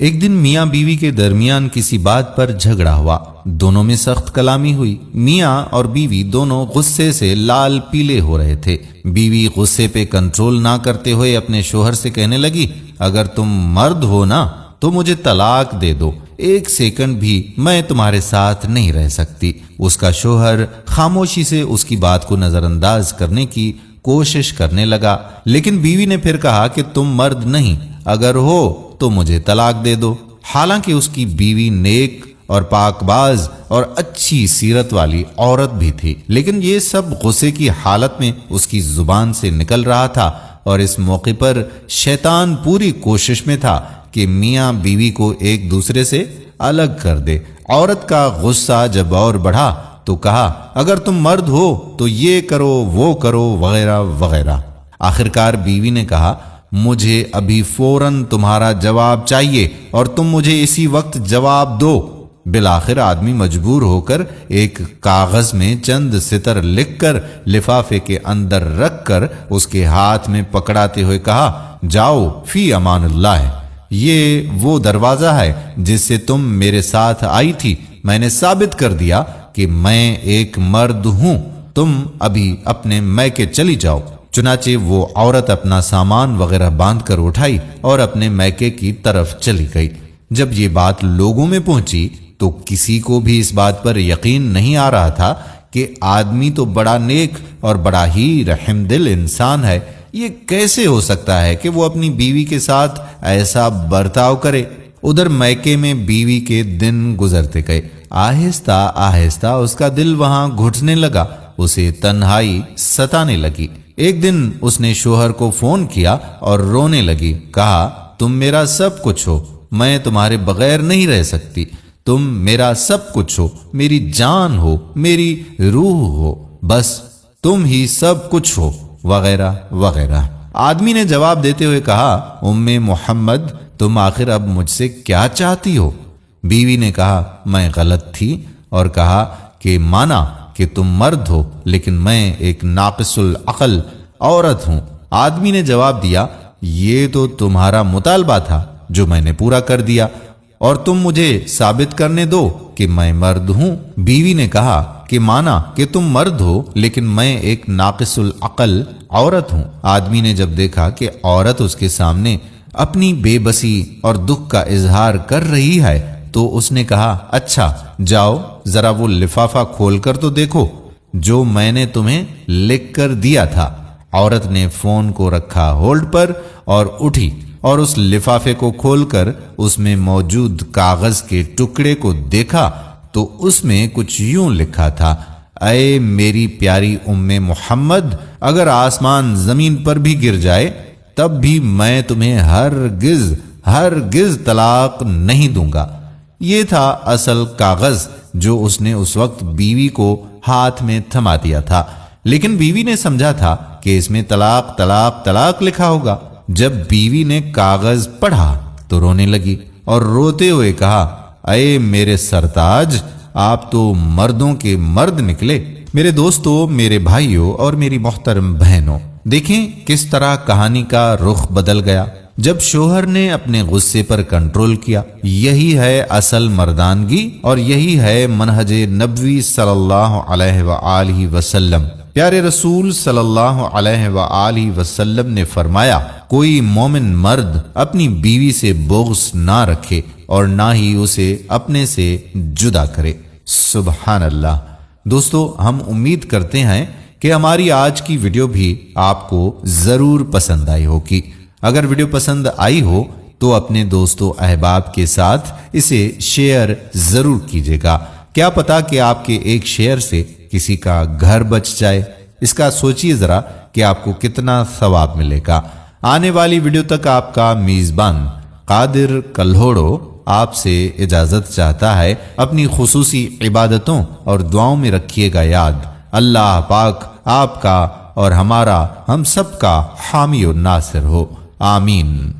ایک دن میاں بیوی کے درمیان کسی بات پر جھگڑا ہوا، دونوں میں سخت کلامی ہوئی۔ میاں اور بیوی دونوں غصے سے لال پیلے ہو رہے تھے۔ بیوی غصے پہ کنٹرول نہ کرتے ہوئے اپنے شوہر سے کہنے لگی، اگر تم مرد ہو نا تو مجھے طلاق دے دو، ایک سیکنڈ بھی میں تمہارے ساتھ نہیں رہ سکتی۔ اس کا شوہر خاموشی سے اس کی بات کو نظر انداز کرنے کی کوشش کرنے لگا، لیکن بیوی نے پھر کہا کہ تم مرد نہیں، اگر ہو تو مجھے طلاق دے دو۔ حالانکہ اس کی بیوی نیک اور پاک باز اور اچھی سیرت والی عورت بھی تھی، لیکن یہ سب غصے کی حالت میں اس کی زبان سے نکل رہا تھا، اور اس موقع پر شیطان پوری کوشش میں تھا کہ میاں بیوی کو ایک دوسرے سے الگ کر دے۔ عورت کا غصہ جب اور بڑھا تو کہا، اگر تم مرد ہو تو یہ کرو وہ کرو وغیرہ وغیرہ۔ آخرکار بیوی نے کہا، مجھے ابھی فوراً تمہارا جواب چاہیے اور تم مجھے اسی وقت جواب دو۔ بالآخر آدمی مجبور ہو کر ایک کاغذ میں چند سطر لکھ کر لفافے کے اندر رکھ کر اس کے ہاتھ میں پکڑاتے ہوئے کہا، جاؤ فی امان اللہ ہے، یہ وہ دروازہ ہے جس سے تم میرے ساتھ آئی تھی، میں نے ثابت کر دیا کہ میں ایک مرد ہوں، تم ابھی اپنے میکے چلی جاؤ۔ چنانچہ وہ عورت اپنا سامان وغیرہ باندھ کر اٹھائی اور اپنے میکے کی طرف چلی گئی۔ جب یہ بات لوگوں میں پہنچی تو کسی کو بھی اس بات پر یقین نہیں آ رہا تھا کہ آدمی تو بڑا نیک اور بڑا ہی رحم دل انسان ہے، یہ کیسے ہو سکتا ہے کہ وہ اپنی بیوی کے ساتھ ایسا برتاؤ کرے۔ ادھر میکے میں بیوی کے دن گزرتے گئے، آہستہ آہستہ اس کا دل وہاں گھٹنے لگا، اسے تنہائی ستانے لگی۔ ایک دن اس نے شوہر کو فون کیا اور رونے لگی، کہا، تم میرا سب کچھ ہو، میں تمہارے بغیر نہیں رہ سکتی، تم میرا سب کچھ ہو، میری جان ہو، میری روح ہو، بس تم ہی سب کچھ ہو وغیرہ وغیرہ۔ آدمی نے جواب دیتے ہوئے کہا، ام محمد تم آخر اب مجھ سے کیا چاہتی ہو؟ بیوی نے کہا، میں غلط تھی اور کہا کہ مانا کہ تم مرد ہو لیکن میں ایک ناقص العقل عورت ہوں۔ آدمی نے جواب دیا، یہ تو تمہارا مطالبہ تھا جو میں نے پورا کر دیا، اور تم مجھے ثابت کرنے دو کہ میں مرد ہوں۔ بیوی نے کہا کہ مانا کہ تم مرد ہو لیکن میں ایک ناقص العقل عورت ہوں۔ آدمی نے جب دیکھا کہ عورت اس کے سامنے اپنی بے بسی اور دکھ کا اظہار کر رہی ہے تو اس نے کہا، اچھا جاؤ ذرا وہ لفافہ کھول کر تو دیکھو جو میں نے تمہیں لکھ کر دیا تھا۔ عورت نے فون کو رکھا ہولڈ پر اور اٹھی اور اس لفافے کو کھول کر اس میں موجود کاغذ کے ٹکڑے کو دیکھا تو اس میں کچھ یوں لکھا تھا، اے میری پیاری ام محمد، اگر آسمان زمین پر بھی گر جائے تب بھی میں تمہیں ہرگز طلاق نہیں دوں گا۔ یہ تھا اصل کاغذ جو اس نے اس وقت بیوی کو ہاتھ میں تھما دیا تھا، لیکن بیوی نے سمجھا تھا کہ اس میں طلاق طلاق طلاق لکھا ہوگا۔ جب بیوی نے کاغذ پڑھا تو رونے لگی اور روتے ہوئے کہا، اے میرے سرتاج، آپ تو مردوں کے مرد نکلے۔ میرے دوستو، میرے بھائیوں اور میری محترم بہنوں، دیکھیں کس طرح کہانی کا رخ بدل گیا جب شوہر نے اپنے غصے پر کنٹرول کیا۔ یہی ہے اصل مردانگی اور یہی ہے منہج نبوی صلی اللہ علیہ وآلہ وسلم۔ پیارے رسول صلی اللہ علیہ وآلہ وسلم نے فرمایا، کوئی مومن مرد اپنی بیوی سے بغض نہ رکھے اور نہ ہی اسے اپنے سے جدا کرے۔ سبحان اللہ۔ دوستو، ہم امید کرتے ہیں کہ ہماری آج کی ویڈیو بھی آپ کو ضرور پسند آئی ہوگی۔ اگر ویڈیو پسند آئی ہو تو اپنے دوستوں احباب کے ساتھ اسے شیئر ضرور کیجیے گا، کیا پتا کہ آپ کے ایک شیئر سے کسی کا گھر بچ جائے۔ اس کا سوچئے ذرا کہ آپ کو کتنا ثواب ملے گا۔ آنے والی ویڈیو تک آپ کا میزبان قادر کلہوڑو آپ سے اجازت چاہتا ہے۔ اپنی خصوصی عبادتوں اور دعاؤں میں رکھیے گا یاد، اللہ پاک آپ کا اور ہمارا ہم سب کا حامی و ناصر ہو، آمین۔